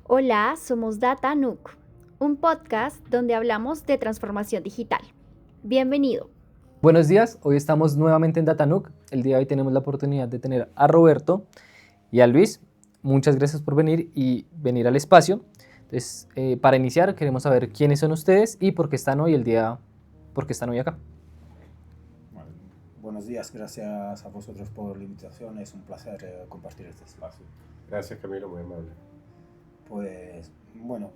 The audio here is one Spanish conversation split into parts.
Hola, somos Data Nook, un podcast donde hablamos de transformación digital. Bienvenido. Buenos días, hoy estamos nuevamente en Datanook. El día de hoy tenemos la oportunidad de tener a Roberto y a Luis. Muchas gracias por venir al espacio. Entonces, para iniciar, queremos saber quiénes son ustedes y por qué están hoy por qué están hoy acá. Bueno, buenos días, gracias a vosotros por la invitación, es un placer compartir este espacio. Gracias, Camilo, muy amable. Pues bueno,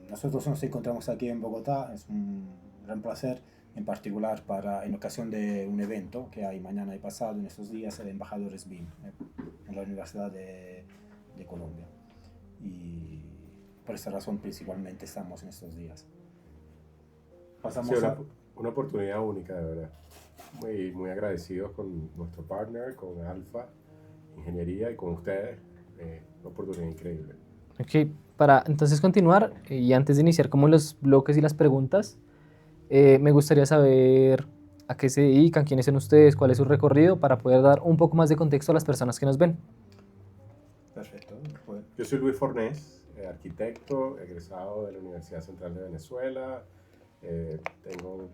nosotros nos encontramos aquí en Bogotá, es un gran placer, en particular en ocasión de un evento que hay mañana y pasado en estos días, el Embajadores BIM, en la Universidad de Colombia. Y por esta razón principalmente estamos en estos días. Pasamos una oportunidad única, de verdad. Muy agradecidos con nuestro partner, con Alfa Ingeniería y con ustedes. Una oportunidad increíble. Ok, para entonces continuar y antes de iniciar como los bloques y las preguntas, me gustaría saber a qué se dedican, quiénes son ustedes, cuál es su recorrido, para poder dar un poco más de contexto a las personas que nos ven. Perfecto. Yo soy Luis Fornés, arquitecto, egresado de la Universidad Central de Venezuela. Tengo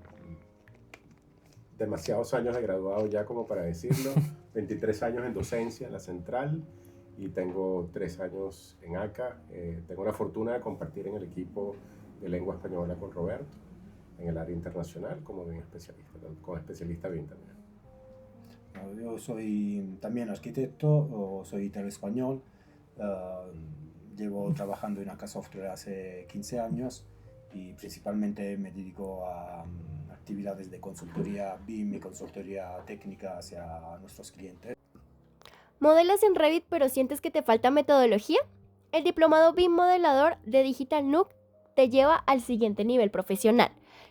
demasiados años de graduado ya como para decirlo, 23 años en docencia en la Central y tengo 3 años en ACA. Tengo la fortuna de compartir en el equipo de lengua española con Roberto en el área internacional como BIM especialista, como especialista BIM también. Yo soy también arquitecto, soy italo-español, llevo trabajando en ACA Software hace 15 años y principalmente me dedico a actividades de consultoría BIM y consultoría técnica hacia nuestros clientes. ¿Modelas en Revit pero sientes que te falta metodología? El diplomado BIM Modelador de Digital Nook te lleva al siguiente nivel profesional,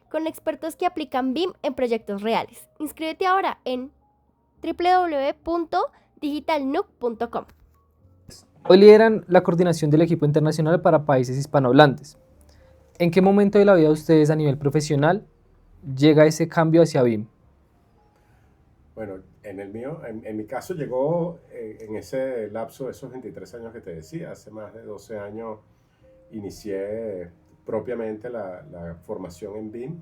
con expertos que aplican BIM en proyectos reales. Inscríbete ahora en www.digitalnook.com. Hoy lideran la coordinación del equipo internacional para países hispanohablantes. ¿En qué momento de la vida de ustedes a nivel profesional llega ese cambio hacia BIM? Bueno, en mi caso llegó en ese lapso de esos 23 años que te decía. Hace más de 12 años inicié propiamente la formación en BIM,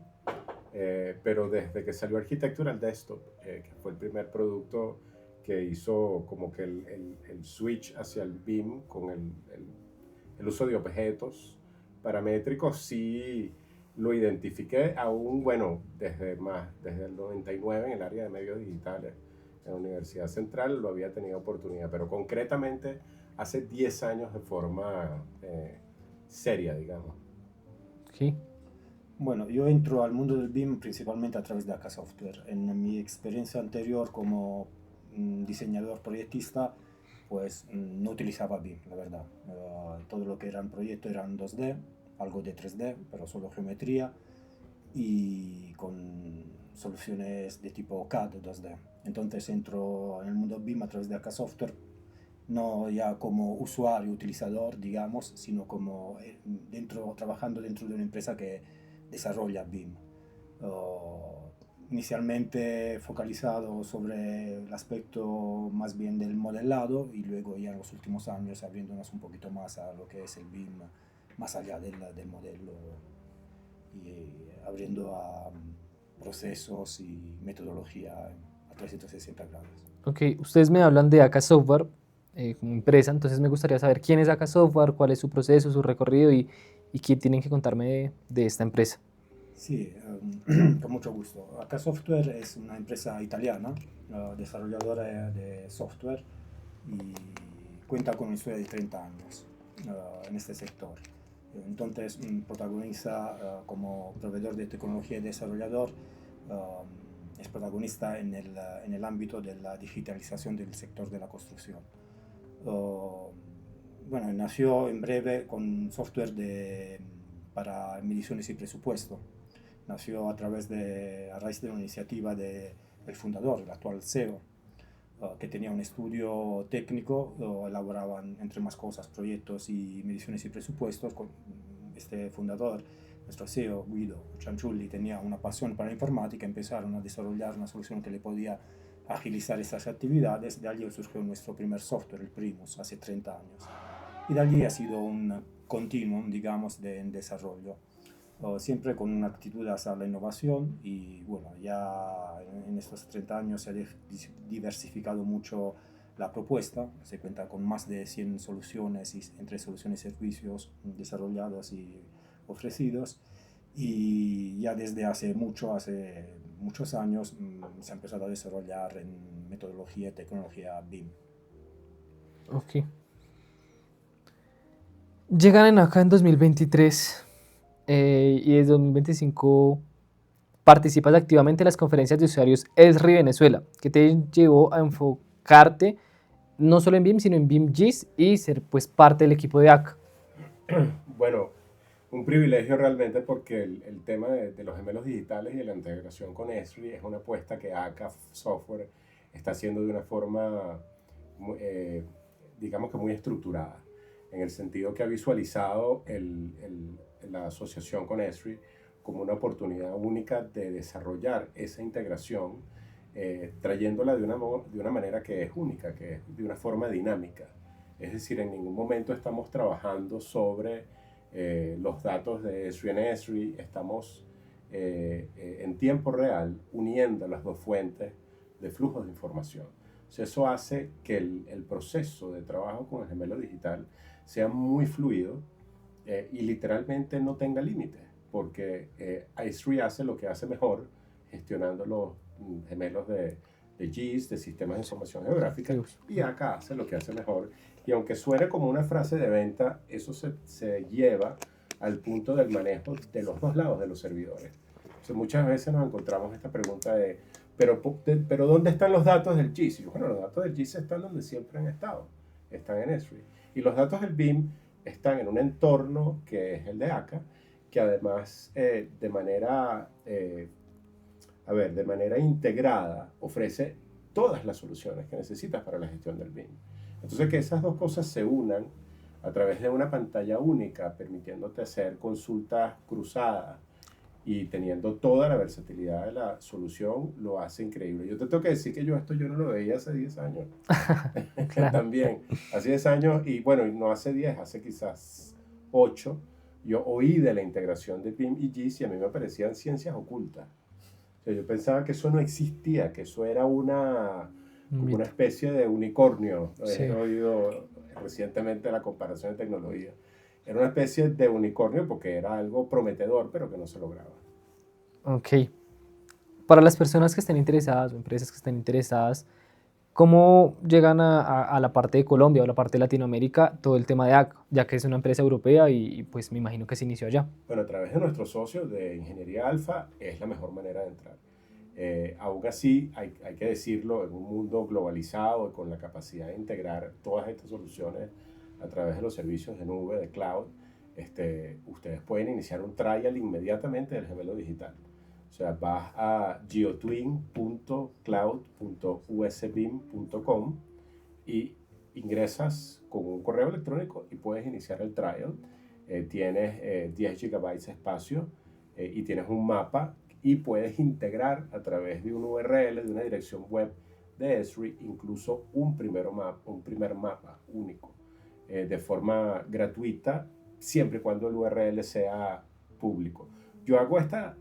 pero desde que salió Architectural Desktop, que fue el primer producto que hizo como que el switch hacia el BIM con el uso de objetos paramétricos, sí lo identifiqué aún, bueno, desde el 99 en el área de medios digitales en la Universidad Central lo había tenido oportunidad, pero concretamente hace 10 años de forma seria, digamos. Sí. Bueno, yo entro al mundo del BIM principalmente a través de ACA Software. En mi experiencia anterior como diseñador proyectista, pues no utilizaba BIM, la verdad. Todo lo que eran proyectos eran 2D, algo de 3D, pero solo geometría y con soluciones de tipo CAD 2D. Entonces entro en el mundo BIM a través de ACA Software, no ya como usuario, utilizador, digamos, sino como trabajando dentro de una empresa que desarrolla BIM. Inicialmente focalizado sobre el aspecto más bien del modelado y luego ya en los últimos años abriéndonos un poquito más a lo que es el BIM más allá del modelo y abriendo a procesos y metodología a 360 grados. Ok, ustedes me hablan de ACA Software como empresa, entonces me gustaría saber quién es ACA Software, cuál es su proceso, su recorrido y qué tienen que contarme de esta empresa. Sí, con mucho gusto. ACA Software es una empresa italiana, desarrolladora de software y cuenta con una historia de 30 años en este sector. Entonces protagoniza como proveedor de tecnología y desarrollador, es protagonista en el ámbito de la digitalización del sector de la construcción. Bueno, nació en breve con software para mediciones y presupuesto. Nació a raíz de una iniciativa del fundador, el actual CEO, que tenía un estudio técnico, elaboraban entre más cosas proyectos y mediciones y presupuestos. Este fundador, nuestro CEO Guido Cianciulli, tenía una pasión para la informática, empezaron a desarrollar una solución que le podía agilizar estas actividades. De allí surgió nuestro primer software, el Primus, hace 30 años. Y de allí ha sido un continuum, digamos, en desarrollo. Siempre con una actitud hacia la innovación y bueno, ya en estos 30 años se ha diversificado mucho la propuesta, se cuenta con más de 100 soluciones entre soluciones y servicios desarrollados y ofrecidos y ya desde hace muchos años se ha empezado a desarrollar en metodología y tecnología BIM. Ok. Llegan acá en 2023 y desde 2025 participas activamente en las conferencias de usuarios ESRI Venezuela, que te llevó a enfocarte no solo en BIM, sino en BIM GIS y ser pues parte del equipo de ACA. Bueno, un privilegio realmente porque el tema de los gemelos digitales y de la integración con Esri es una apuesta que ACA Software está haciendo de una forma, digamos que muy estructurada, en el sentido que ha visualizado la asociación con Esri como una oportunidad única de desarrollar esa integración, trayéndola de una manera que es única, que es de una forma dinámica. Es decir, en ningún momento estamos trabajando sobre los datos de Esri en Esri, estamos en tiempo real uniendo las dos fuentes de flujos de información. O sea, eso hace que el proceso de trabajo con el gemelo digital sea muy fluido y literalmente no tenga límites, porque Esri hace lo que hace mejor gestionando los gemelos de GIS, de sistemas de información geográfica, y acá hace lo que hace mejor. Y aunque suene como una frase de venta, eso se lleva al punto del manejo de los dos lados de los servidores. O sea, muchas veces nos encontramos esta pregunta de, pero ¿dónde están los datos del GIS? Y yo, bueno, los datos del GIS están donde siempre han estado, están en Esri. Y los datos del BIM están en un entorno que es el de ACA, que además de manera integrada ofrece todas las soluciones que necesitas para la gestión del BIM. Entonces, que esas dos cosas se unan a través de una pantalla única, permitiéndote hacer consultas cruzadas y teniendo toda la versatilidad de la solución, lo hace increíble. Yo te tengo que decir que yo no lo veía hace 10 años. Claro. También, hace 10 años, y bueno, no hace 10, hace quizás 8, yo oí de la integración de BIM y GIS y a mí me parecían ciencias ocultas. O sea, yo pensaba que eso no existía, que eso era una especie de unicornio. Sí. He oído recientemente la comparación de tecnología. Era una especie de unicornio porque era algo prometedor, pero que no se lograba. Ok. Para las personas que estén interesadas o empresas que estén interesadas, ¿cómo llegan a la parte de Colombia o la parte de Latinoamérica todo el tema de ACA, ya que es una empresa europea y pues me imagino que se inició allá? Bueno, a través de nuestros socios de Ingeniería Alfa es la mejor manera de entrar. Aún así, hay que decirlo, en un mundo globalizado y con la capacidad de integrar todas estas soluciones a través de los servicios de nube, de cloud, ustedes pueden iniciar un trial inmediatamente del gemelo digital. O sea, vas a geotwin.cloud.usbim.com y ingresas con un correo electrónico y puedes iniciar el trial. Tienes 10 gigabytes de espacio y tienes un mapa y puedes integrar a través de un URL, de una dirección web de Esri, incluso un primer mapa único, de forma gratuita, siempre y cuando el URL sea público. Yo hago esta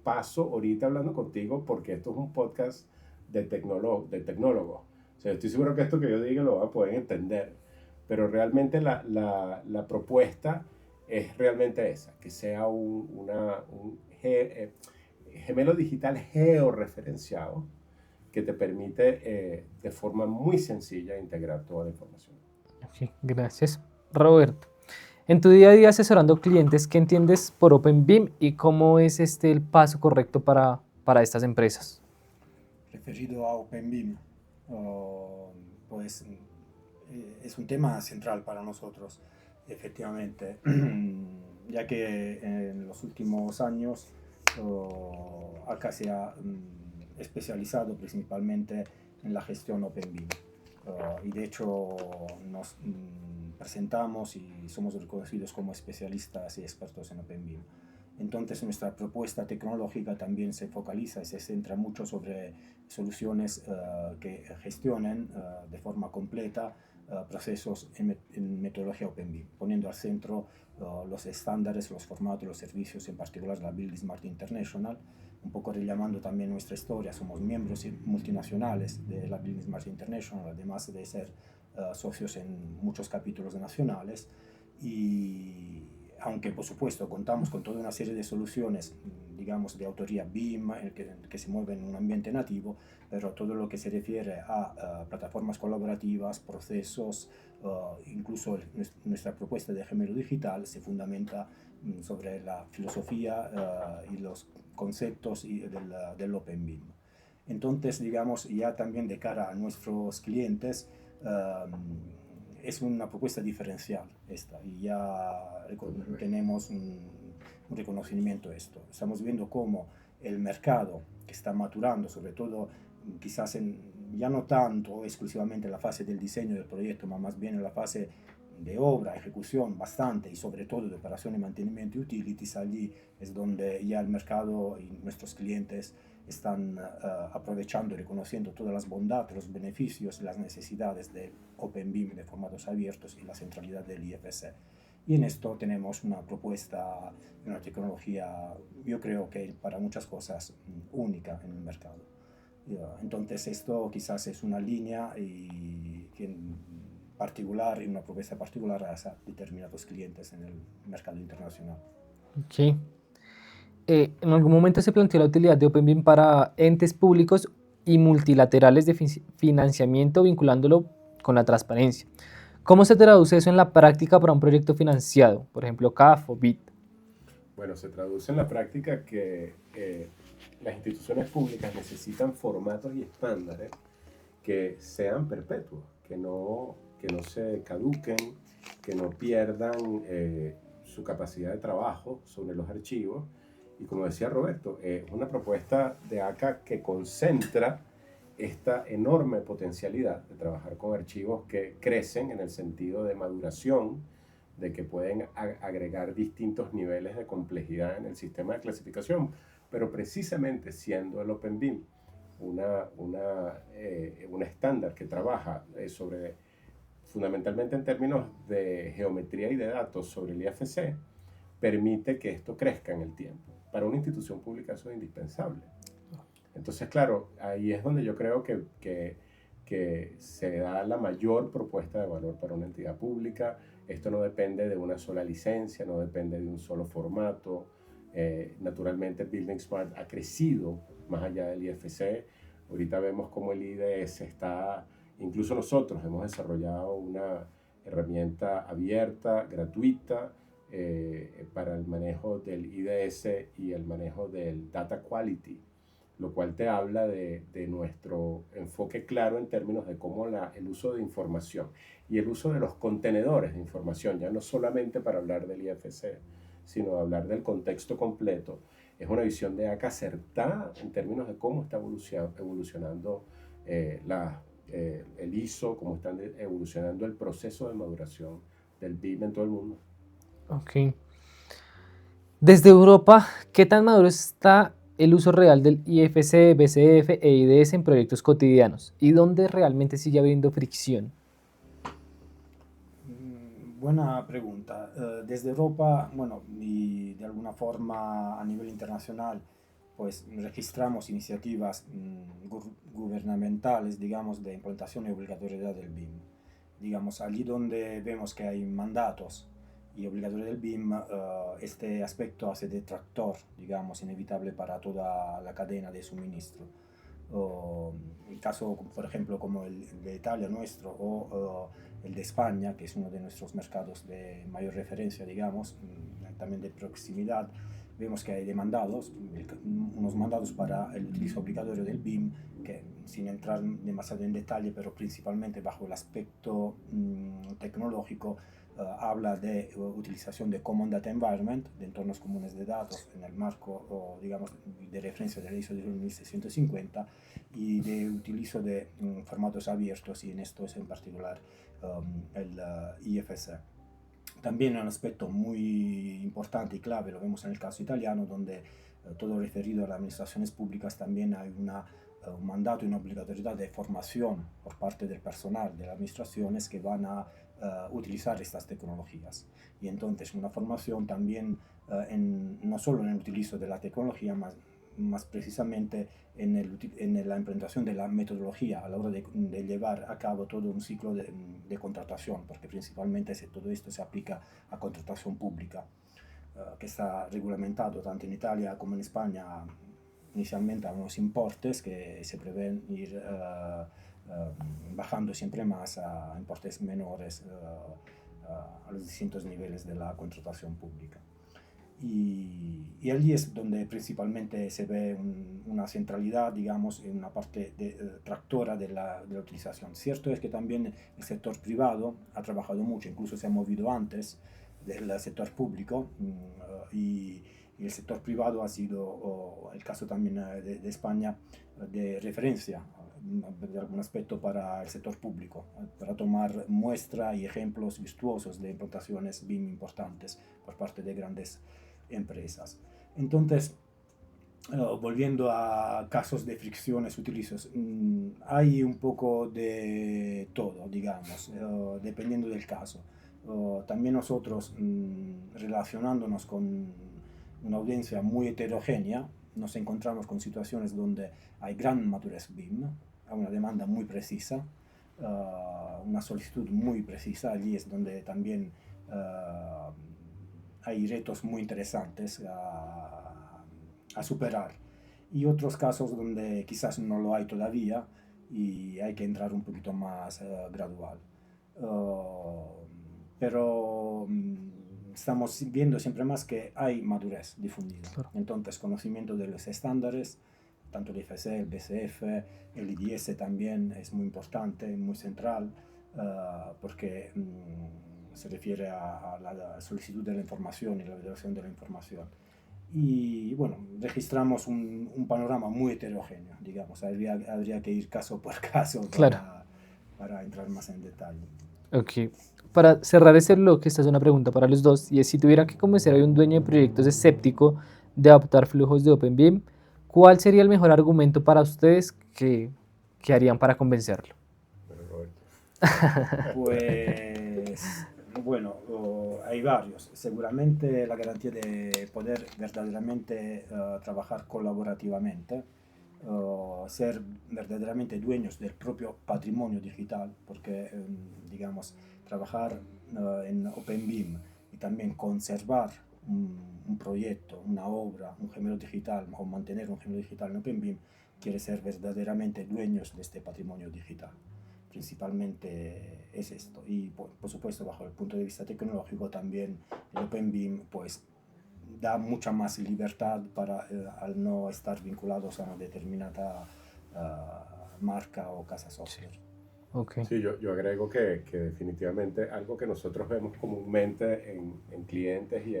paso ahorita hablando contigo porque esto es un podcast de tecnólogos. O sea, estoy seguro que esto que yo diga lo van a poder entender, pero realmente la propuesta es realmente esa, que sea un gemelo digital georreferenciado que te permite de forma muy sencilla integrar toda la información. Okay, gracias. Roberto, en tu día a día asesorando clientes, ¿qué entiendes por Open BIM y cómo es el paso correcto para estas empresas? Referido a Open BIM, pues es un tema central para nosotros, efectivamente, ya que en los últimos años ACA se ha especializado principalmente en la gestión Open BIM. Y de hecho nos presentamos y somos reconocidos como especialistas y expertos en Open BIM. Entonces nuestra propuesta tecnológica también se focaliza y se centra mucho sobre soluciones que gestionen de forma completa procesos en metodología OpenBIM, poniendo al centro los estándares, los formatos, los servicios, en particular la Building Smart International, un poco rellamando también nuestra historia. Somos miembros multinacionales de la Building Smart International, además de ser socios en muchos capítulos nacionales, y aunque por supuesto contamos con toda una serie de soluciones, digamos, de autoría BIM, que se mueven en un ambiente nativo, pero todo lo que se refiere a plataformas colaborativas, procesos, incluso nuestra propuesta de gemelo digital se fundamenta sobre la filosofía y los conceptos del Open BIM. Entonces, digamos, ya también de cara a nuestros clientes, es una propuesta diferencial esta, y ya tenemos un reconocimiento de esto. Estamos viendo cómo el mercado que está maturando, sobre todo quizás ya no tanto exclusivamente en la fase del diseño del proyecto, más bien en la fase de obra, ejecución bastante, y sobre todo de operación y mantenimiento y utilities. Allí es donde ya el mercado y nuestros clientes están aprovechando y reconociendo todas las bondades, los beneficios y las necesidades del Open BIM de formatos abiertos y la centralidad del IFC. Y en esto tenemos una propuesta, una tecnología, yo creo que para muchas cosas única en el mercado. Entonces esto quizás es una línea y particular, y una propuesta particular a determinados clientes en el mercado internacional. Ok. En algún momento se planteó la utilidad de OpenBIM para entes públicos y multilaterales de financiamiento, vinculándolo con la transparencia. ¿Cómo se traduce eso en la práctica para un proyecto financiado, por ejemplo CAF o BID? Bueno, se traduce en la práctica que las instituciones públicas necesitan formatos y estándares que sean perpetuos, que no se caduquen, que no pierdan su capacidad de trabajo sobre los archivos. Y como decía Roberto, es una propuesta de ACA que concentra esta enorme potencialidad de trabajar con archivos que crecen en el sentido de maduración, de que pueden agregar distintos niveles de complejidad en el sistema de clasificación, pero precisamente siendo el OpenBIM un estándar que trabaja sobre, fundamentalmente en términos de geometría y de datos sobre el IFC, permite que esto crezca en el tiempo. Para una institución pública eso es indispensable. Entonces, claro, ahí es donde yo creo que se da la mayor propuesta de valor para una entidad pública. Esto no depende de una sola licencia, no depende de un solo formato. Naturalmente, Building Smart ha crecido más allá del IFC. Ahorita vemos cómo el IDS está, incluso nosotros hemos desarrollado una herramienta abierta, gratuita, para el manejo del IDS y el manejo del Data Quality, lo cual te habla de nuestro enfoque claro en términos de cómo el uso de información y el uso de los contenedores de información, ya no solamente para hablar del IFC, sino hablar del contexto completo, es una visión de ACA acertada en términos de cómo está evolucionando el ISO, cómo está evolucionando el proceso de maduración del BIM en todo el mundo. Ok. Desde Europa, ¿qué tan maduro está el uso real del IFC, BCF e IDS en proyectos cotidianos? ¿Y dónde realmente sigue habiendo fricción? Buena pregunta. Desde Europa, bueno, y de alguna forma a nivel internacional, pues registramos iniciativas gubernamentales, digamos, de implantación y obligatoriedad del BIM. Digamos, allí donde vemos que hay mandatos y obligatoriedad del BIM, este aspecto hace de tractor, digamos, inevitable para toda la cadena de suministro. El caso, por ejemplo, como el de Italia nuestro, o el de España, que es uno de nuestros mercados de mayor referencia, digamos, también de proximidad, vemos que hay demandados, unos mandados para el utilizo obligatorio del BIM, que sin entrar demasiado en detalle, pero principalmente bajo el aspecto tecnológico, habla de utilización de Common Data Environment, de entornos comunes de datos en el marco, digamos, de referencia de la ISO 10650, y de utilizo de formatos abiertos, y en esto es en particular el IFC. También un aspecto muy importante y clave lo vemos en el caso italiano, donde todo referido a las administraciones públicas también hay una un mandato y una obligatoriedad de formación por parte del personal de las administraciones que van a utilizar estas tecnologías. Y entonces una formación también no solo en el utilizo de la tecnología, más precisamente en la implementación de la metodología a la hora de llevar a cabo todo un ciclo de contratación, porque principalmente todo esto se aplica a contratación pública, que está regulamentado tanto en Italia como en España. Inicialmente a unos importes que se prevén ir bajando siempre más a importes menores a los distintos niveles de la contratación pública. Y allí es donde principalmente se ve una centralidad, digamos, en una parte tractora de la utilización. Cierto es que también el sector privado ha trabajado mucho, incluso se ha movido antes del sector público, y el sector privado ha sido, el caso también de España, de referencia de algún aspecto para el sector público, para tomar muestra y ejemplos virtuosos de implantaciones BIM importantes por parte de grandes empresas. Entonces, volviendo a casos de fricciones utilizos, hay un poco de todo, digamos, dependiendo del caso. También nosotros, relacionándonos con una audiencia muy heterogénea, nos encontramos con situaciones donde hay gran madurez BIM, hay una demanda muy precisa, una solicitud muy precisa. Allí es donde también hay retos muy interesantes a superar, y otros casos donde quizás no lo hay todavía y hay que entrar un poquito más gradual. Pero estamos viendo siempre más que hay madurez difundida. Claro. Entonces, conocimiento de los estándares, tanto el IFC, el BCF, el IDS también es muy importante, muy central, porque se refiere a la solicitud de la información y la validación de la información. Y bueno, registramos un panorama muy heterogéneo, digamos. Habría que ir caso por caso Claro. para entrar más en detalle. Ok. Para cerrar este bloque, esta es una pregunta para los dos, y es: si tuviera que convencer a un dueño de proyectos escéptico de adoptar flujos de OpenBIM, ¿cuál sería el mejor argumento para ustedes que harían para convencerlo? Bueno, Roberto. Pues bueno, hay varios. Seguramente la garantía de poder verdaderamente trabajar colaborativamente, ser verdaderamente dueños del propio patrimonio digital, porque digamos, trabajar en OpenBIM y también conservar un proyecto, una obra, un gemelo digital, o mantener un gemelo digital en OpenBIM, quiere ser verdaderamente dueños de este patrimonio digital. Principalmente es esto, y por supuesto bajo el punto de vista tecnológico también el OpenBIM pues da mucha más libertad al no estar vinculados a una determinada marca o casa software. Sí. Okay. Sí, yo agrego que definitivamente algo que nosotros vemos comúnmente en clientes y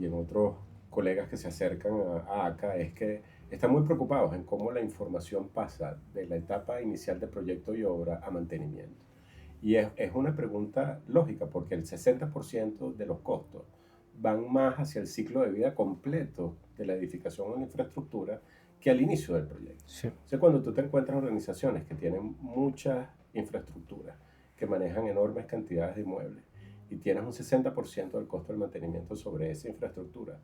en otros colegas que se acercan a ACA es que están muy preocupados en cómo la información pasa de la etapa inicial de proyecto y obra a mantenimiento. Y es una pregunta lógica, porque el 60% de los costos van más hacia el ciclo de vida completo de la edificación o la infraestructura que al inicio del proyecto. Sí. O sea, cuando tú te encuentras organizaciones que tienen muchas infraestructuras, que manejan enormes cantidades de inmuebles, y tienes un 60% del costo del mantenimiento sobre esa infraestructura,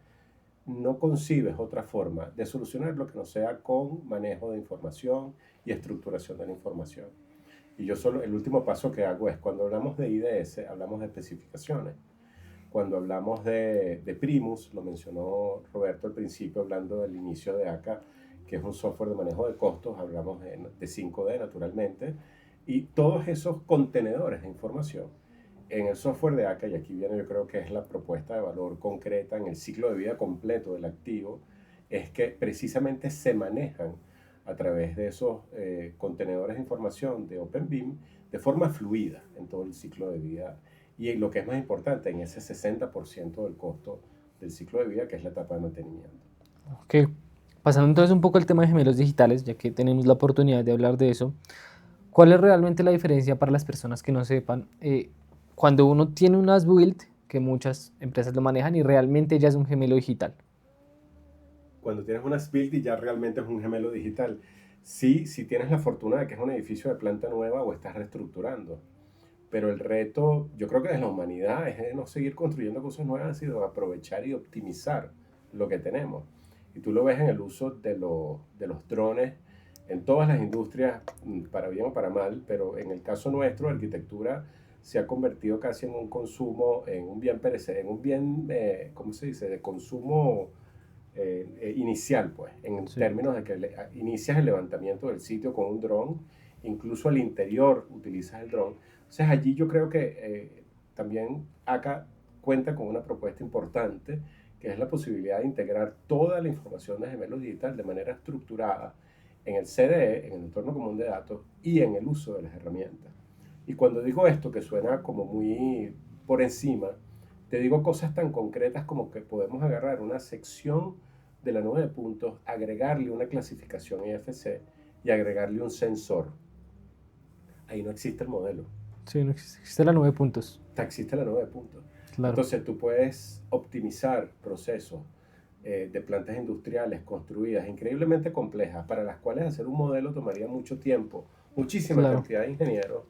no concibes otra forma de solucionar lo que no sea con manejo de información y estructuración de la información. Y yo solo, el último paso que hago es, cuando hablamos de IDS, hablamos de especificaciones. Cuando hablamos de Primus, lo mencionó Roberto al principio, hablando del inicio de ACA, que es un software de manejo de costos, hablamos de 5D naturalmente, y todos esos contenedores de información en el software de ACA, y aquí viene yo creo que es la propuesta de valor concreta en el ciclo de vida completo del activo, es que precisamente se manejan a través de esos contenedores de información de OpenBIM de forma fluida en todo el ciclo de vida, y lo que es más importante, en ese 60% del costo del ciclo de vida, que es la etapa de mantenimiento. Ok. Pasando entonces un poco al tema de gemelos digitales, ya que tenemos la oportunidad de hablar de eso, ¿cuál es realmente la diferencia para las personas que no sepan? Cuando uno tiene un as-built, que muchas empresas lo manejan, y realmente ya es un gemelo digital. Cuando tienes un as-built y ya realmente es un gemelo digital. Sí tienes la fortuna de que es un edificio de planta nueva o estás reestructurando. Pero el reto, yo creo que de la humanidad es de no seguir construyendo cosas nuevas, sino aprovechar y optimizar lo que tenemos. Y tú lo ves en el uso de los drones en todas las industrias, para bien o para mal, pero en el caso nuestro, la arquitectura se ha convertido casi en un consumo, en un bien perecedero, en un bien, ¿cómo se dice?, de consumo inicial, pues, en Sí, términos de que inicias el levantamiento del sitio con un dron, incluso al interior utilizas el dron. Entonces allí yo creo que también acá cuenta con una propuesta importante, que es la posibilidad de integrar toda la información de Gemelos Digital de manera estructurada en el CDE, en el entorno común de datos, y en el uso de las herramientas. Y cuando digo esto, que suena como muy por encima, te digo cosas tan concretas como que podemos agarrar una sección de la nube de puntos, agregarle una clasificación IFC y agregarle un sensor. Ahí no existe el modelo, sí, no existe, existe la 9 puntos. existe la nube de puntos. Claro, Entonces tú puedes optimizar procesos de plantas industriales construidas increíblemente complejas, para las cuales hacer un modelo tomaría mucho tiempo, muchísima claro. cantidad de ingenieros,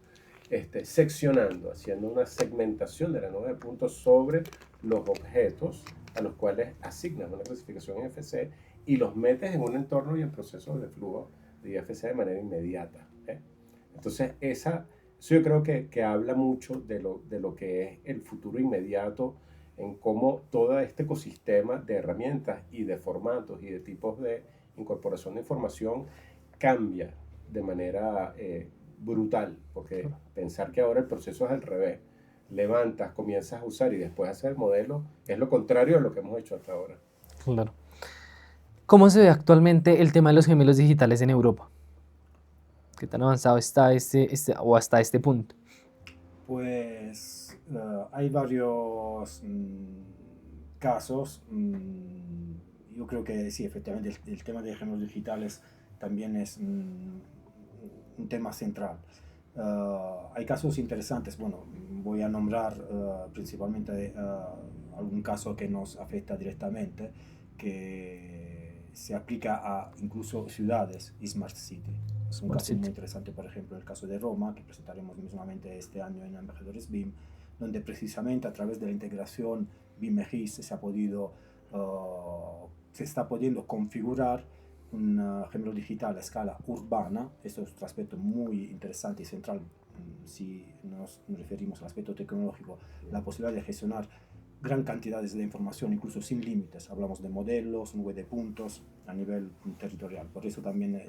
seccionando, haciendo una segmentación de la nube de puntos sobre los objetos a los cuales asignas una clasificación IFC y los metes en un entorno y en procesos de flujo de IFC de manera inmediata. Entonces, eso yo creo que habla mucho de lo que es el futuro inmediato, en cómo todo este ecosistema de herramientas y de formatos y de tipos de incorporación de información cambia de manera brutal, porque pensar que ahora el proceso es al revés, levantas, comienzas a usar y después hacer el modelo, es lo contrario de lo que hemos hecho hasta ahora. Claro. ¿Cómo se ve actualmente el tema de los gemelos digitales en Europa? ¿Qué tan avanzado está o hasta este punto? Pues hay varios casos. Yo creo que sí, efectivamente, el tema de gemelos digitales también es un tema central. Hay casos interesantes. Bueno, voy a nombrar principalmente algún caso que nos afecta directamente, que se aplica a incluso ciudades y Smart City. Es un Smart caso muy City. interesante, por ejemplo, el caso de Roma, que presentaremos mismamente este año en Embajadores BIM, donde precisamente a través de la integración BIM-EGIS se está pudiendo configurar un gemelo digital a escala urbana. Esto es otro aspecto muy interesante y central si nos referimos al aspecto tecnológico, la posibilidad de gestionar gran cantidades de información, incluso sin límites. Hablamos de modelos, nube de puntos a nivel territorial. Por eso también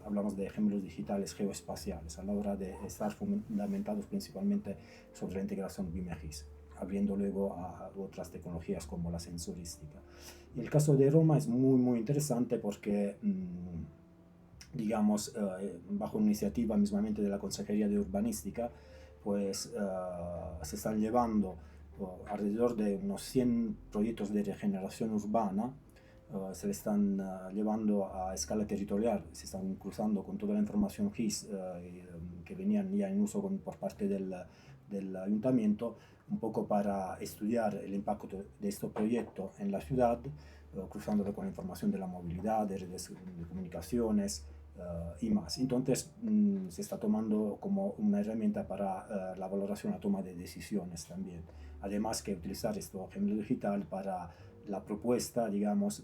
hablamos de gemelos digitales geoespaciales, a la hora de estar fundamentados principalmente sobre la integración BIM-EGIS, abriendo luego a otras tecnologías como la sensorística. Y el caso de Roma es muy interesante porque, digamos, bajo iniciativa mismamente de la Consejería de Urbanística, pues se están llevando alrededor de unos 100 proyectos de regeneración urbana. Se le están llevando a escala territorial, se están cruzando con toda la información GIS que venían ya en uso por parte del ayuntamiento, un poco para estudiar el impacto de este proyecto en la ciudad, cruzándolo con la información de la movilidad, de redes de comunicaciones y más. Entonces se está tomando como una herramienta para la valoración, la toma de decisiones también. Además que utilizar esto gemelo digital para la propuesta, digamos,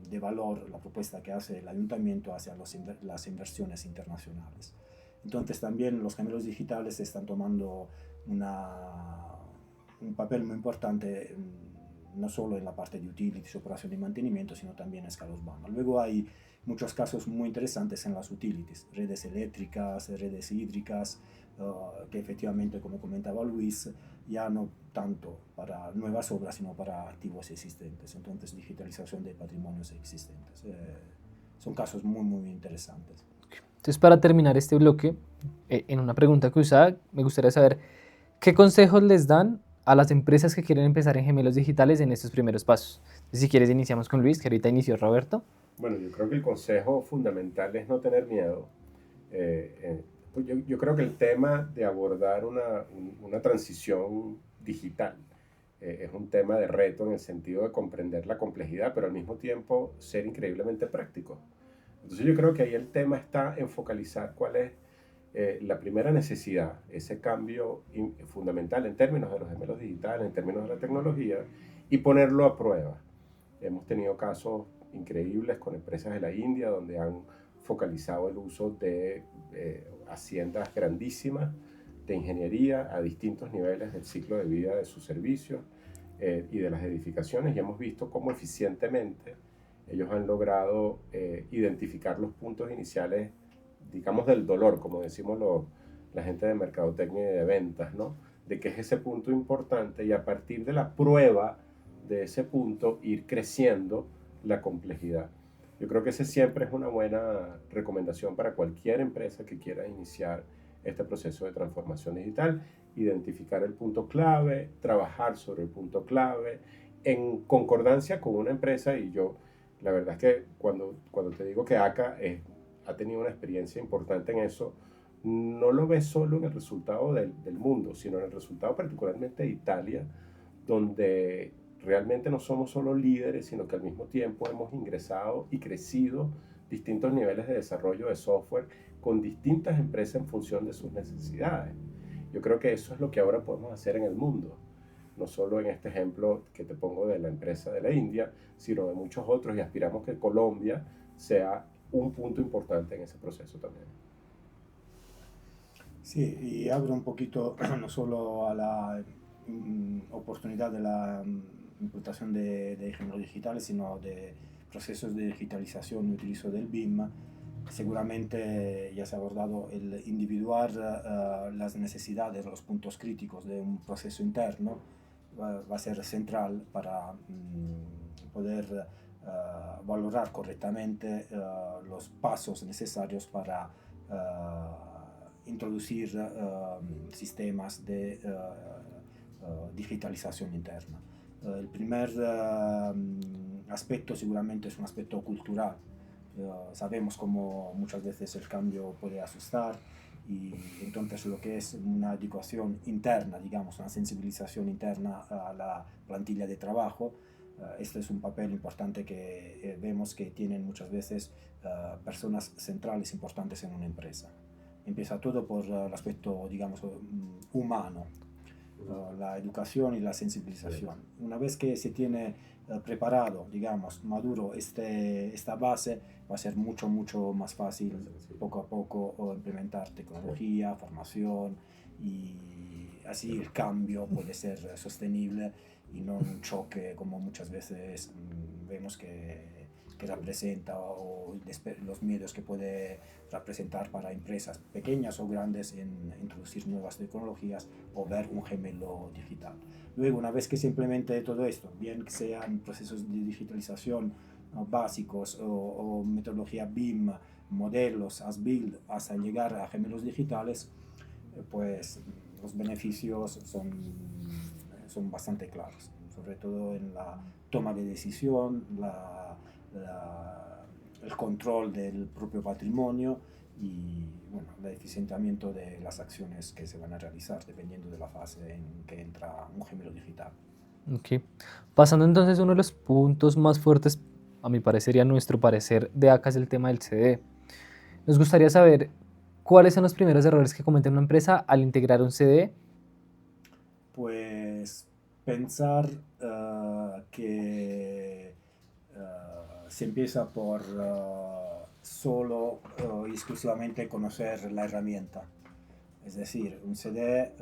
de valor, la propuesta que hace el ayuntamiento hacia las inversiones internacionales. Entonces también los gemelos digitales están tomando un papel muy importante, no solo en la parte de utilities, operación y mantenimiento, sino también a escala urbana. Luego hay muchos casos muy interesantes en las utilities, redes eléctricas, redes hídricas, que efectivamente, como comentaba Luis, ya no tanto para nuevas obras, sino para activos existentes. Entonces, digitalización de patrimonios existentes. Son casos muy interesantes. Entonces, para terminar este bloque, en una pregunta cruzada, me gustaría saber qué consejos les dan a las empresas que quieren empezar en gemelos digitales en estos primeros pasos. Entonces, si quieres, iniciamos con Luis, que ahorita inició Roberto. Bueno, yo creo que el consejo fundamental es no tener miedo. Pues yo creo que el tema de abordar una transición digital es un tema de reto en el sentido de comprender la complejidad, pero al mismo tiempo ser increíblemente práctico. Entonces yo creo que ahí el tema está en focalizar cuál es la primera necesidad, ese cambio fundamental en términos de los gemelos digitales, en términos de la tecnología, y ponerlo a prueba. Hemos tenido casos increíbles con empresas de la India donde han focalizado el uso de haciendas grandísimas de ingeniería a distintos niveles del ciclo de vida de sus servicios y de las edificaciones, y hemos visto cómo eficientemente ellos han logrado identificar los puntos iniciales, digamos, del dolor, como decimos la gente de mercadotecnia y de ventas, ¿no? De que es ese punto importante, y a partir de la prueba de ese punto ir creciendo la complejidad. Yo creo que ese siempre es una buena recomendación para cualquier empresa que quiera iniciar este proceso de transformación digital: identificar el punto clave, trabajar sobre el punto clave en concordancia con una empresa. Y yo, la verdad es que cuando te digo que ACA ha tenido una experiencia importante en eso, no lo ves solo en el resultado del mundo, sino en el resultado particularmente de Italia, donde realmente no somos solo líderes, sino que al mismo tiempo hemos ingresado y crecido distintos niveles de desarrollo de software con distintas empresas en función de sus necesidades. Yo creo que eso es lo que ahora podemos hacer en el mundo, no solo en este ejemplo que te pongo de la empresa de la India, sino de muchos otros, y aspiramos que Colombia sea un punto importante en ese proceso también. Sí, y abre un poquito no solo a la oportunidad de la implantación de géneros digitales, sino de procesos de digitalización y utilizo del BIM. Seguramente ya se ha abordado el individuar las necesidades, los puntos críticos de un proceso interno, va a ser central para poder valorar correctamente los pasos necesarios para introducir sistemas de digitalización interna. El primer aspecto seguramente es un aspecto cultural. Sabemos cómo muchas veces el cambio puede asustar, y entonces lo que es una educación interna, digamos, una sensibilización interna a la plantilla de trabajo, este es un papel importante que vemos que tienen muchas veces personas centrales importantes en una empresa. Empieza todo por el aspecto, digamos, humano, la educación y la sensibilización. Una vez que se tiene preparado, digamos, maduro esta base, va a ser mucho más fácil poco a poco implementar tecnología, formación, y así el cambio puede ser sostenible y no un choque como muchas veces vemos que representa, o los miedos que puede representar para empresas pequeñas o grandes en introducir nuevas tecnologías o ver un gemelo digital. Luego, una vez que se implemente todo esto, bien que sean procesos de digitalización básicos o metodología BIM, modelos, as-build, hasta llegar a gemelos digitales, pues los beneficios son bastante claros, sobre todo en la toma de decisión, el control del propio patrimonio y bueno, el eficientamiento de las acciones que se van a realizar dependiendo de la fase en que entra un gemelo digital. Ok. Pasando entonces, uno de los puntos más fuertes, a mi parecer y a nuestro parecer, de ACA es el tema del CDE. Nos gustaría saber cuáles son los primeros errores que comete una empresa al integrar un CDE. Pues pensar que se empieza por solo y exclusivamente conocer la herramienta. Es decir, un CD,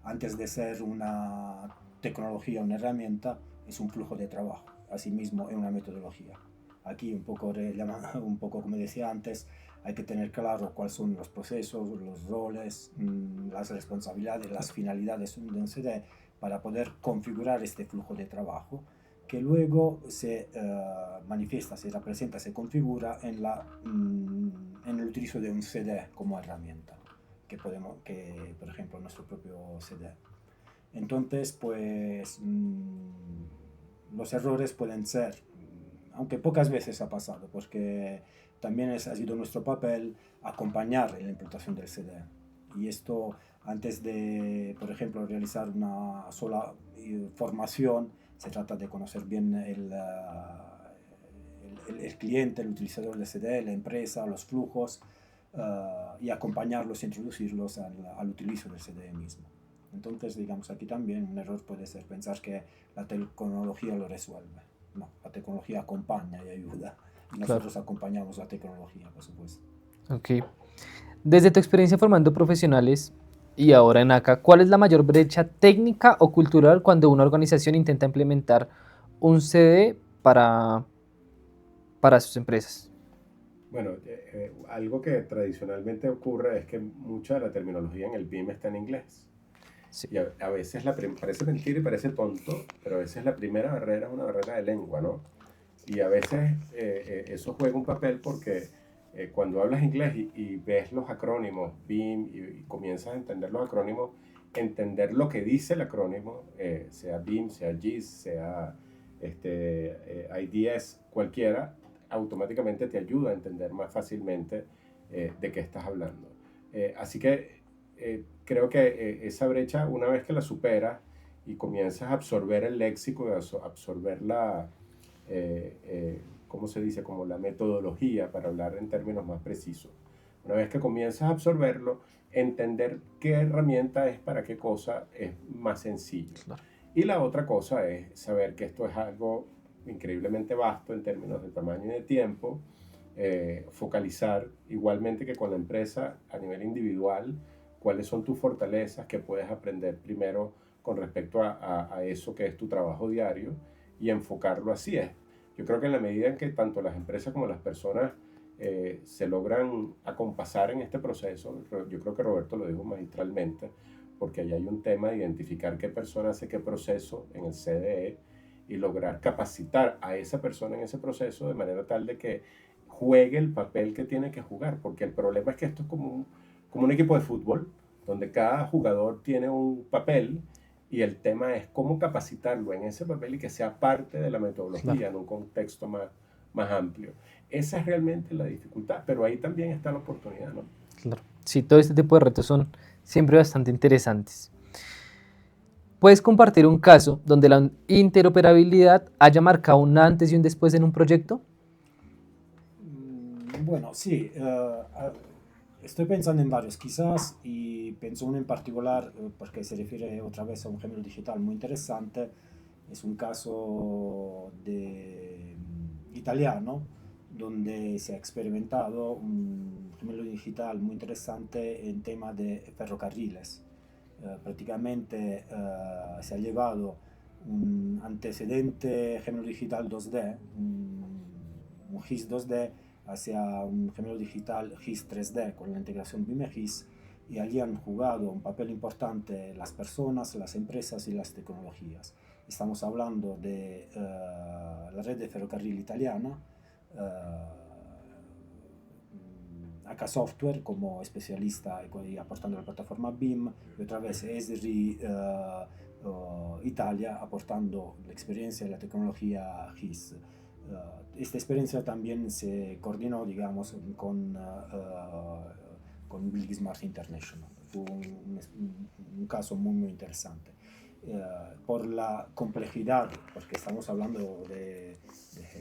antes de ser una tecnología, una herramienta, es un flujo de trabajo. Asimismo, es una metodología. Aquí, un poco como decía antes, hay que tener claro cuáles son los procesos, los roles, las responsabilidades, las finalidades de un CD para poder configurar este flujo de trabajo, que luego se manifiesta, se representa, se configura en el utilizo de un CD como herramienta, que por ejemplo nuestro propio CD. Entonces, pues los errores pueden ser, aunque pocas veces ha pasado, porque también ha sido nuestro papel acompañar en la implantación del CD. Y esto, antes de, por ejemplo, realizar una sola formación, se trata de conocer bien el el cliente, el utilizador de CDE, la empresa, los flujos, y acompañarlos, introducirlos al utilizo del CDE mismo. Entonces, digamos, aquí también un error puede ser pensar que la tecnología lo resuelve. No, la tecnología acompaña y ayuda. Y nosotros acompañamos la tecnología, por supuesto. Ok. Desde tu experiencia formando profesionales y ahora en ACA, ¿cuál es la mayor brecha técnica o cultural cuando una organización intenta implementar un CDE para sus empresas? Bueno, algo que tradicionalmente ocurre es que mucha de la terminología en el BIM está en inglés. Sí. Y a veces parece mentira y parece tonto, pero a veces la primera barrera es una barrera de lengua, ¿no? Y a veces eso juega un papel porque cuando hablas inglés y ves los acrónimos BIM y comienzas a entender los acrónimos, entender lo que dice el acrónimo, sea BIM, sea GIS, sea IDS, cualquiera, automáticamente te ayuda a entender más fácilmente de qué estás hablando. Así que creo que esa brecha, una vez que la superas y comienzas a absorber el léxico, a absorber la, ¿cómo se dice? Como la metodología para hablar en términos más precisos. Una vez que comienzas a absorberlo, entender qué herramienta es para qué cosa es más sencillo. Claro. Y la otra cosa es saber que esto es algo increíblemente vasto en términos de tamaño y de tiempo, focalizar igualmente que con la empresa a nivel individual, cuáles son tus fortalezas que puedes aprender primero con respecto a eso que es tu trabajo diario y enfocarlo así es. Yo creo que en la medida en que tanto las empresas como las personas se logran acompasar en este proceso, yo creo que Roberto lo dijo magistralmente, porque ahí hay un tema de identificar qué persona hace qué proceso en el CDE y lograr capacitar a esa persona en ese proceso de manera tal de que juegue el papel que tiene que jugar, porque el problema es que esto es como un equipo de fútbol, donde cada jugador tiene un papel y el tema es cómo capacitarlo en ese papel y que sea parte de la metodología en un contexto más amplio. Esa es realmente la dificultad, pero ahí también está la oportunidad, ¿no? Claro. Sí, todo este tipo de retos son siempre bastante interesantes. ¿Puedes compartir un caso donde la interoperabilidad haya marcado un antes y un después en un proyecto? Bueno, sí. Estoy pensando en varios quizás y pienso uno en particular porque se refiere otra vez a un gemelo digital muy interesante. Es un caso italiano donde se ha experimentado un gemelo digital muy interesante en tema de ferrocarriles. Prácticamente se ha llevado un antecedente gemelo digital 2D, un GIS 2D, hacia un gemelo digital GIS 3D con la integración BIM-GIS, y allí han jugado un papel importante las personas, las empresas y las tecnologías. Estamos hablando de la red de ferrocarril italiana, ACA Software como especialista y aportando la plataforma BIM, y otra vez Esri Italia aportando la experiencia y la tecnología GIS. Esta experiencia también se coordinó, digamos, con Willy Smart International. Fue un caso muy interesante. Por la complejidad, porque estamos hablando de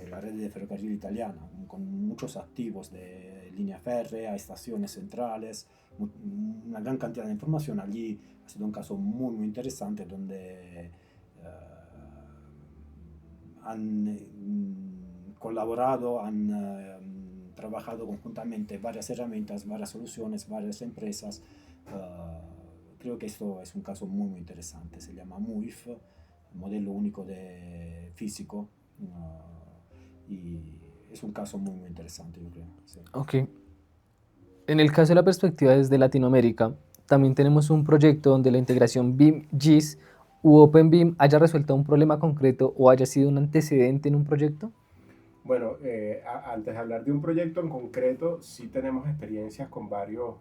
la red de ferrocarril italiana, con muchos activos de línea férrea, estaciones centrales, una gran cantidad de información. Allí ha sido un caso muy interesante donde han colaborado, han trabajado conjuntamente varias herramientas, varias soluciones, varias empresas. Creo que esto es un caso muy interesante. Se llama MUIF, modelo único de físico, y es un caso muy interesante, yo creo. Sí. Ok. En el caso de la perspectiva desde Latinoamérica, también tenemos un proyecto donde la integración BIM-GIS u OpenBIM haya resuelto un problema concreto o haya sido un antecedente en un proyecto. Bueno, antes de hablar de un proyecto en concreto, sí tenemos experiencias con varios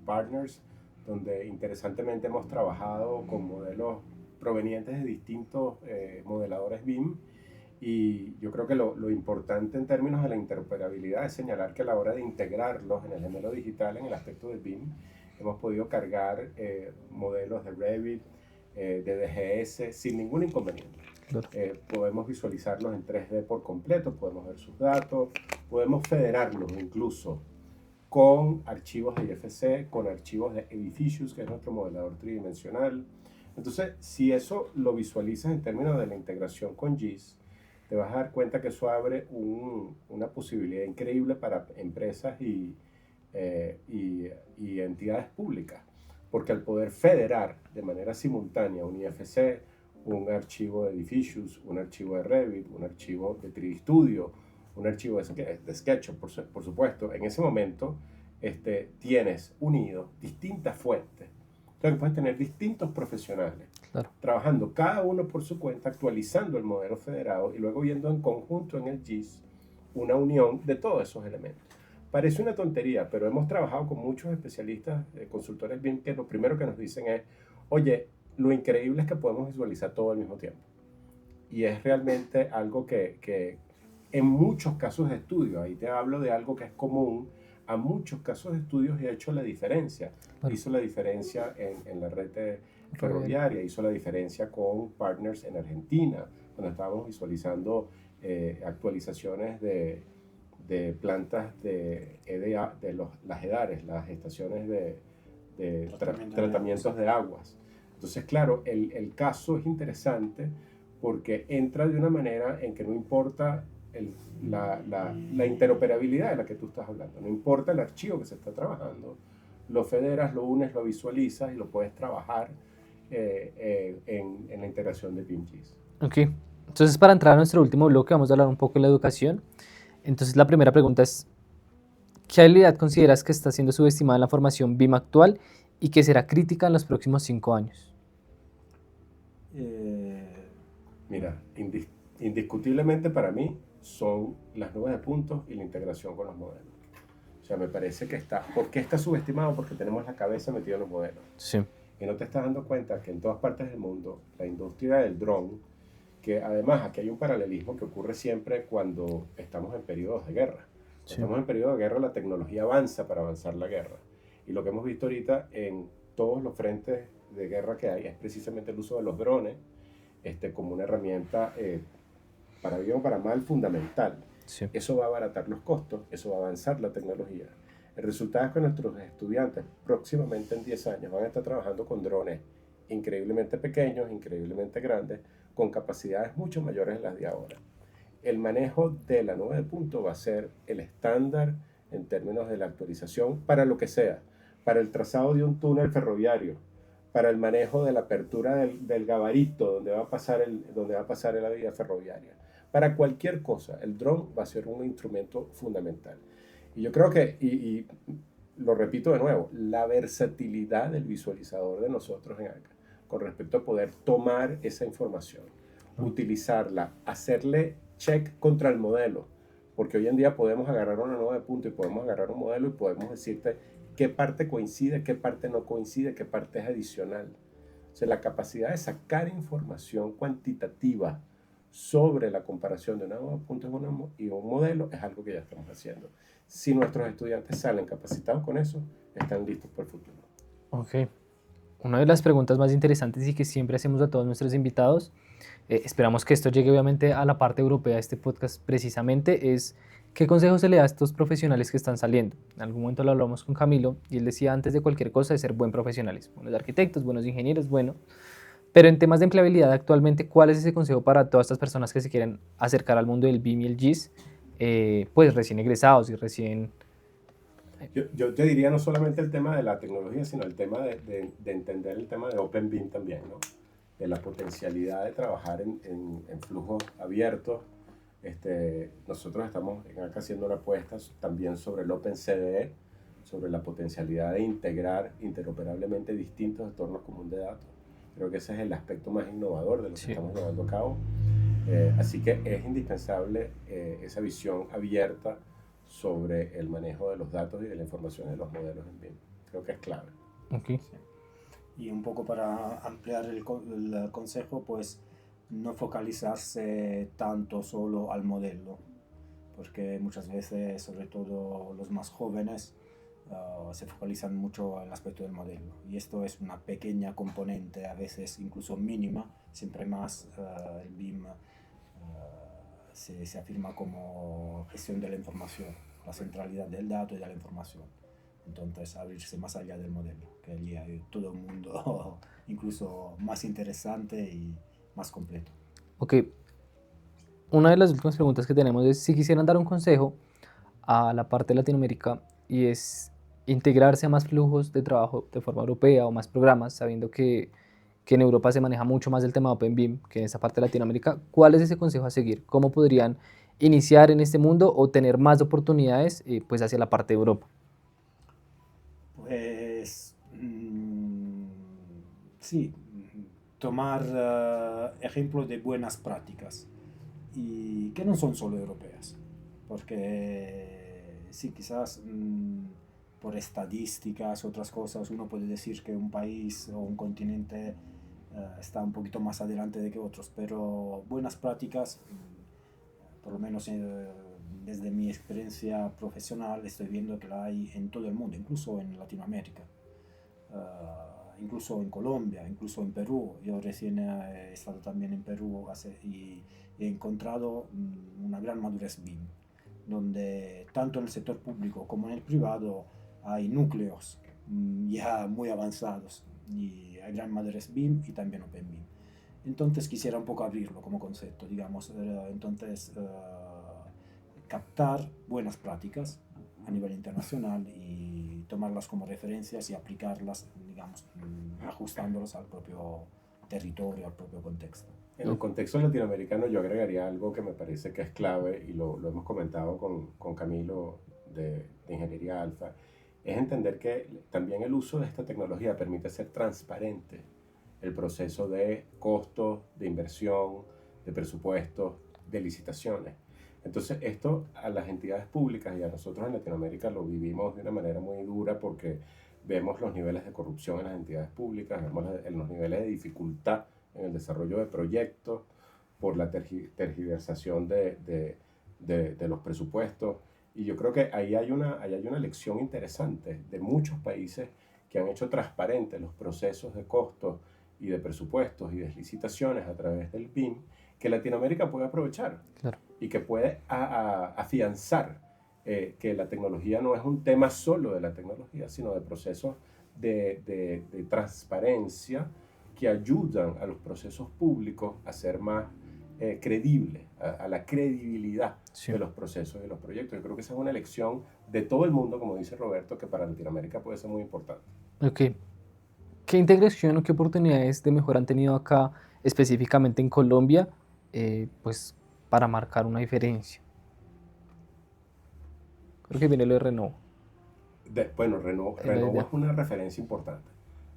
partners donde interesantemente hemos trabajado con modelos provenientes de distintos modeladores BIM, y yo creo que lo importante en términos de la interoperabilidad es señalar que a la hora de integrarlos en el gemelo digital, en el aspecto de BIM, hemos podido cargar modelos de Revit, DGS sin ningún inconveniente. Claro. Podemos visualizarlos en 3D por completo, podemos ver sus datos, podemos federarlos incluso con archivos de IFC, con archivos de Edificius, que es nuestro modelador tridimensional. Entonces, si eso lo visualizas en términos de la integración con GIS, te vas a dar cuenta que eso abre una posibilidad increíble para empresas y entidades públicas, porque al poder federar de manera simultánea un IFC, un archivo de Edificius, un archivo de Revit, un archivo de 3D Studio, un archivo de SketchUp, por supuesto, en ese momento tienes unido distintas fuentes. Entonces puedes tener distintos profesionales, Claro. trabajando cada uno por su cuenta, actualizando el modelo federado y luego viendo en conjunto en el GIS una unión de todos esos elementos. Parece una tontería, pero hemos trabajado con muchos especialistas, consultores BIM, que lo primero que nos dicen es, oye, lo increíble es que podemos visualizar todo al mismo tiempo. Y es realmente algo que en muchos casos de estudio, ahí te hablo de algo que es común a muchos casos de estudios, y ha hecho la diferencia. Claro. Hizo la diferencia en la red ferroviaria, hizo la diferencia con partners en Argentina, cuando estábamos visualizando actualizaciones de plantas de EDA, las EDARES, las estaciones de tratamientos de aguas. Entonces, claro, el caso es interesante porque entra de una manera en que no importa la interoperabilidad de la que tú estás hablando, no importa el archivo que se está trabajando, lo federas, lo unes, lo visualizas y lo puedes trabajar en la integración de BIM-GIS. Ok, entonces para entrar a nuestro último bloque vamos a hablar un poco de la educación. Entonces la primera pregunta es, ¿qué habilidad consideras que está siendo subestimada en la formación BIM actual y que será crítica en los próximos 5 años? Mira, indiscutiblemente para mí son las nubes de puntos y la integración con los modelos. O sea, me parece que ¿por qué está subestimado? Porque tenemos la cabeza metida en los modelos. Sí. Y no te estás dando cuenta que en todas partes del mundo, la industria del dron, que además aquí hay un paralelismo que ocurre siempre cuando estamos en periodos de guerra. Cuando estamos en periodos de guerra, la tecnología avanza para avanzar la guerra. Y lo que hemos visto ahorita en todos los frentes de guerra que hay es precisamente el uso de los drones como una herramienta para bien o para mal fundamental. Sí. Eso va a abaratar los costos, eso va a avanzar la tecnología. El resultado es que nuestros estudiantes próximamente en 10 años van a estar trabajando con drones increíblemente pequeños, increíblemente grandes, con capacidades mucho mayores de las de ahora. El manejo de la nube de puntos va a ser el estándar en términos de la actualización para lo que sea, para el trazado de un túnel ferroviario, para el manejo de la apertura del gabarito donde va a pasar la vía ferroviaria. Para cualquier cosa, el dron va a ser un instrumento fundamental. Y yo creo que, y lo repito de nuevo, la versatilidad del visualizador de nosotros en ACA, con respecto a poder tomar esa información, utilizarla, hacerle check contra el modelo, porque hoy en día podemos agarrar una nube de punto y podemos agarrar un modelo y podemos decirte qué parte coincide, qué parte no coincide, qué parte es adicional. O sea, la capacidad de sacar información cuantitativa sobre la comparación de una nube de puntos y un modelo es algo que ya estamos haciendo. Si nuestros estudiantes salen capacitados con eso, están listos para el futuro. Ok. Una de las preguntas más interesantes y que siempre hacemos a todos nuestros invitados, esperamos que esto llegue obviamente a la parte europea de este podcast precisamente, es ¿qué consejo se le da a estos profesionales que están saliendo? En algún momento lo hablamos con Camilo y él decía antes de cualquier cosa de ser buen profesionales, buenos arquitectos, buenos ingenieros, bueno. Pero en temas de empleabilidad actualmente, ¿cuál es ese consejo para todas estas personas que se quieren acercar al mundo del BIM y el GIS? Pues recién egresados y recién... Yo te diría no solamente el tema de la tecnología, sino el tema de entender el tema de Open BIM también, ¿no? De la potencialidad de trabajar en flujos abiertos. Nosotros estamos acá haciendo una apuesta también sobre el OpenCDE, sobre la potencialidad de integrar interoperablemente distintos entornos comunes de datos. Creo que ese es el aspecto más innovador de lo que estamos llevando a cabo. Así que es indispensable esa visión abierta sobre el manejo de los datos y de la información de los modelos en BIM. Creo que es clave. Okay. Sí. Y un poco para ampliar el consejo, pues no focalizarse tanto solo al modelo, porque muchas veces, sobre todo los más jóvenes, se focalizan mucho en el aspecto del modelo. Y esto es una pequeña componente, a veces incluso mínima, siempre más el BIM se afirma como gestión de la información, la centralidad del dato y de la información. Entonces, abrirse más allá del modelo, que allí hay todo un mundo incluso más interesante y más completo. Ok, una de las últimas preguntas que tenemos es si quisieran dar un consejo a la parte de Latinoamérica y es integrarse a más flujos de trabajo de forma europea o más programas, sabiendo que en Europa se maneja mucho más el tema de OpenBIM que en esa parte de Latinoamérica. ¿Cuál es ese consejo a seguir? ¿Cómo podrían iniciar en este mundo o tener más oportunidades pues hacia la parte de Europa? Pues sí, tomar ejemplos de buenas prácticas y que no son solo europeas, porque sí, quizás por estadísticas, otras cosas, uno puede decir que un país o un continente está un poquito más adelante de que otros, pero buenas prácticas, por lo menos desde mi experiencia profesional, estoy viendo que la hay en todo el mundo, incluso en Latinoamérica. Incluso en Colombia, incluso en Perú. Yo recién he estado también en Perú y he encontrado una gran madurez BIM, donde tanto en el sector público como en el privado hay núcleos ya muy avanzados y hay gran madurez BIM y también OpenBIM. Entonces quisiera un poco abrirlo como concepto, digamos, captar buenas prácticas a nivel internacional y tomarlas como referencias y aplicarlas, digamos, ajustándolas al propio territorio, al propio contexto. En el contexto latinoamericano yo agregaría algo que me parece que es clave y lo hemos comentado con Camilo de Ingeniería Alfa, es entender que también el uso de esta tecnología permite ser transparente el proceso de costos, de inversión, de presupuestos, de licitaciones. Entonces esto a las entidades públicas y a nosotros en Latinoamérica lo vivimos de una manera muy dura porque vemos los niveles de corrupción en las entidades públicas, vemos los niveles de dificultad en el desarrollo de proyectos por la tergiversación de los presupuestos. Y yo creo que ahí hay una lección interesante de muchos países que han hecho transparentes los procesos de costos y de presupuestos y de licitaciones a través del BIM que Latinoamérica puede aprovechar. Claro. Y que puede afianzar que la tecnología no es un tema solo de la tecnología, sino de procesos de transparencia que ayudan a los procesos públicos a ser más creíbles, a la credibilidad Sí. de los procesos y de los proyectos. Yo creo que esa es una elección de todo el mundo, como dice Roberto, que para Latinoamérica puede ser muy importante. Ok. ¿Qué integración o qué oportunidades de mejora han tenido acá, específicamente en Colombia, pues para marcar una diferencia? Creo que viene lo de Renault. Bueno, Renault es una referencia importante,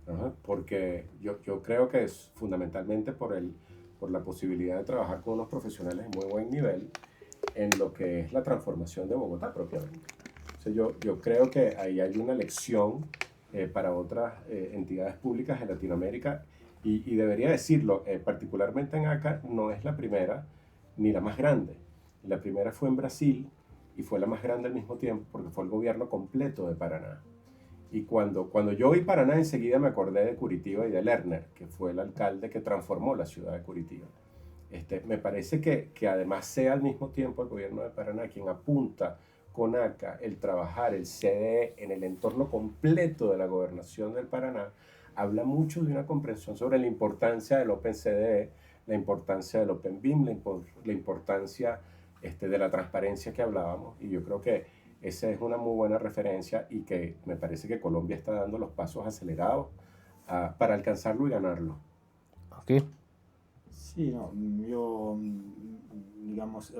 ¿no? Porque yo creo que es fundamentalmente por la posibilidad de trabajar con unos profesionales de muy buen nivel en lo que es la transformación de Bogotá propiamente. O sea, yo creo que ahí hay una lección para otras entidades públicas en Latinoamérica y debería decirlo, particularmente en ACA no es la primera ni la más grande. La primera fue en Brasil y fue la más grande al mismo tiempo porque fue el gobierno completo de Paraná. Y cuando yo vi Paraná enseguida me acordé de Curitiba y de Lerner, que fue el alcalde que transformó la ciudad de Curitiba. Me parece que además sea al mismo tiempo el gobierno de Paraná quien apunta con ACA el trabajar el CDE en el entorno completo de la gobernación del Paraná, habla mucho de una comprensión sobre la importancia del OpenCDE, la importancia del OpenBIM, la importancia de la transparencia que hablábamos, y yo creo que esa es una muy buena referencia y que me parece que Colombia está dando los pasos acelerados para alcanzarlo y ganarlo. Ok. Sí, no, yo, digamos,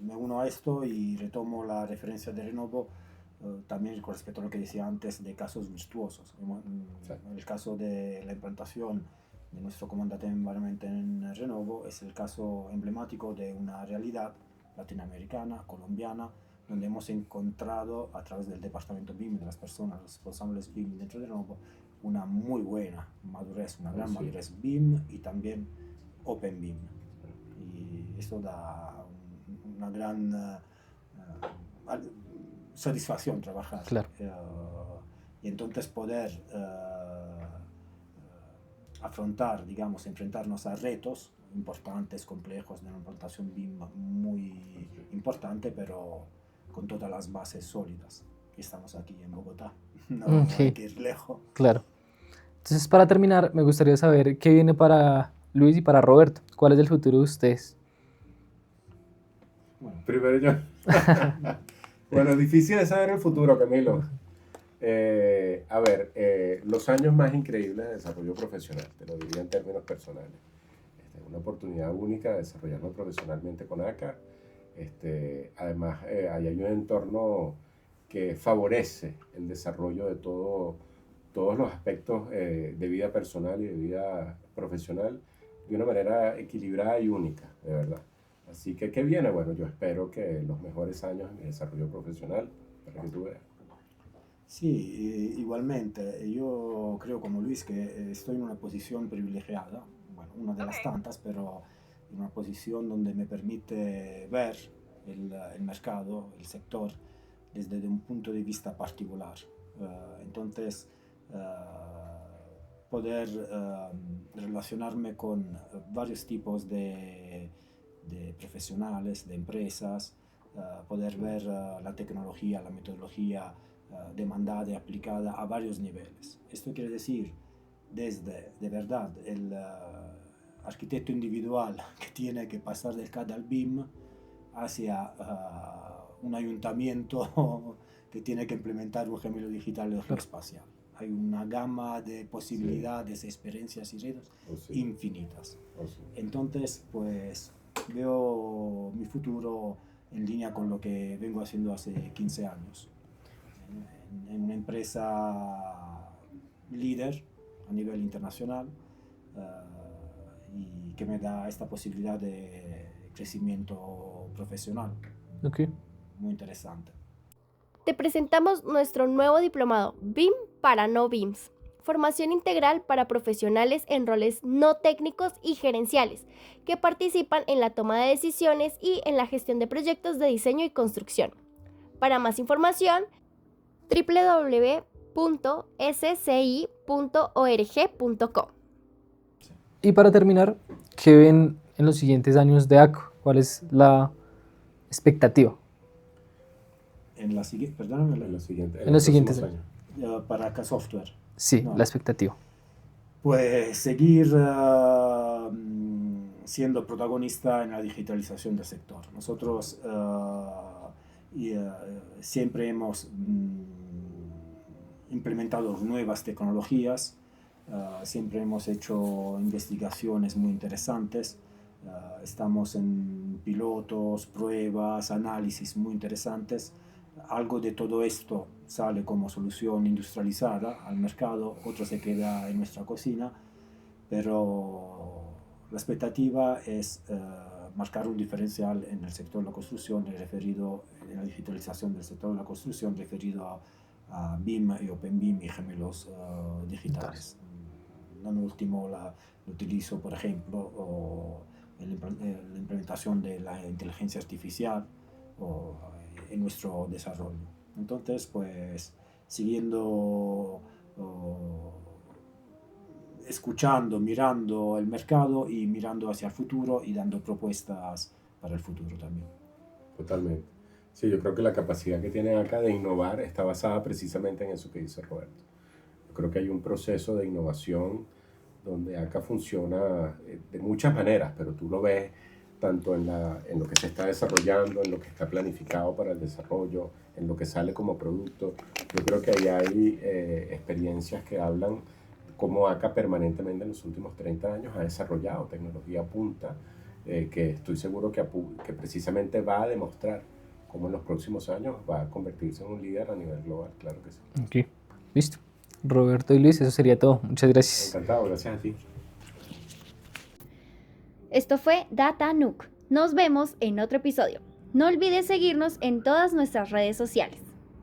me uno a esto y retomo la referencia de Renovo también con respecto a lo que decía antes de casos virtuosos. El caso de la implantación de nuestro comandante environment en Renovo es el caso emblemático de una realidad latinoamericana, colombiana, donde hemos encontrado a través del departamento BIM, de las personas responsables BIM dentro de Renovo, una muy buena madurez, una gran madurez BIM y también OpenBIM. Y esto da una gran satisfacción trabajar. Claro. Y entonces poder afrontar, digamos, enfrentarnos a retos importantes, complejos, de una implantación BIM muy importante, pero con todas las bases sólidas. Y estamos aquí en Bogotá, no Sí. hay que ir lejos. Claro. Entonces, para terminar, me gustaría saber qué viene para Luis y para Roberto. ¿Cuál es el futuro de ustedes? Bueno, Primero yo. Bueno, difícil de saber el futuro, Camilo. A ver, los años más increíbles de desarrollo profesional, te lo diría en términos personales. Una oportunidad única de desarrollarme profesionalmente con ACA. Además, ahí hay un entorno que favorece el desarrollo de todos los aspectos de vida personal y de vida profesional de una manera equilibrada y única, de verdad. Así que, ¿qué viene? Bueno, yo espero que los mejores años de mi desarrollo profesional, para que tú veas. sí, igualmente, yo creo como Luis que estoy en una posición privilegiada, bueno, una de las tantas, pero en una posición donde me permite ver el mercado, el sector, desde un punto de vista particular. Entonces, poder relacionarme con varios tipos de profesionales, de empresas, poder ver la tecnología, la metodología demandada y aplicada a varios niveles. Esto quiere decir desde, de verdad, el arquitecto individual que tiene que pasar del CAD al BIM hacia un ayuntamiento que tiene que implementar un gemelo digital o geoespacial. Hay una gama de posibilidades, experiencias y retos infinitas. Entonces, pues veo mi futuro en línea con lo que vengo haciendo hace 15 años. En una empresa líder a nivel internacional y que me da esta posibilidad de crecimiento profesional. Ok. Muy interesante. Te presentamos nuestro nuevo diplomado BIM para no BIMs. Formación integral para profesionales en roles no técnicos y gerenciales que participan en la toma de decisiones y en la gestión de proyectos de diseño y construcción. Para más información, www.sci.org.co. Y para terminar, ¿qué ven en los siguientes años de ACO? ¿Cuál es la expectativa? En la siguiente, perdóname, En los siguientes, En los siguientes próximos años. para ACA Software. Sí, No. la expectativa. Pues seguir siendo protagonista en la digitalización del sector. Nosotros siempre hemos implementado nuevas tecnologías, siempre hemos hecho investigaciones muy interesantes, estamos en pilotos, pruebas, análisis muy interesantes. Algo de todo esto sale como solución industrializada al mercado, otro se queda en nuestra cocina, pero la expectativa es marcar un diferencial en el sector de la construcción, en la digitalización del sector de la construcción, referido a BIM y OpenBIM y gemelos digitales. No último lo utilizo, por ejemplo, la implementación de la inteligencia artificial en nuestro desarrollo. Entonces, pues, siguiendo, escuchando, mirando el mercado y mirando hacia el futuro y dando propuestas para el futuro también. Totalmente. Sí, yo creo que la capacidad que tiene acá de innovar está basada precisamente en eso que dice Roberto. Yo creo que hay un proceso de innovación donde acá funciona de muchas maneras, pero tú lo ves tanto en lo que se está desarrollando, en lo que está planificado para el desarrollo, en lo que sale como producto. Yo creo que ahí hay experiencias que hablan cómo ACA permanentemente en los últimos 30 años ha desarrollado tecnología punta, que estoy seguro que precisamente va a demostrar cómo en los próximos años va a convertirse en un líder a nivel global, claro que sí. Ok, listo. Roberto y Luis, eso sería todo. Muchas gracias. Encantado, gracias a ti. Esto fue Data Nuke. Nos vemos en otro episodio. No olvides seguirnos en todas nuestras redes sociales.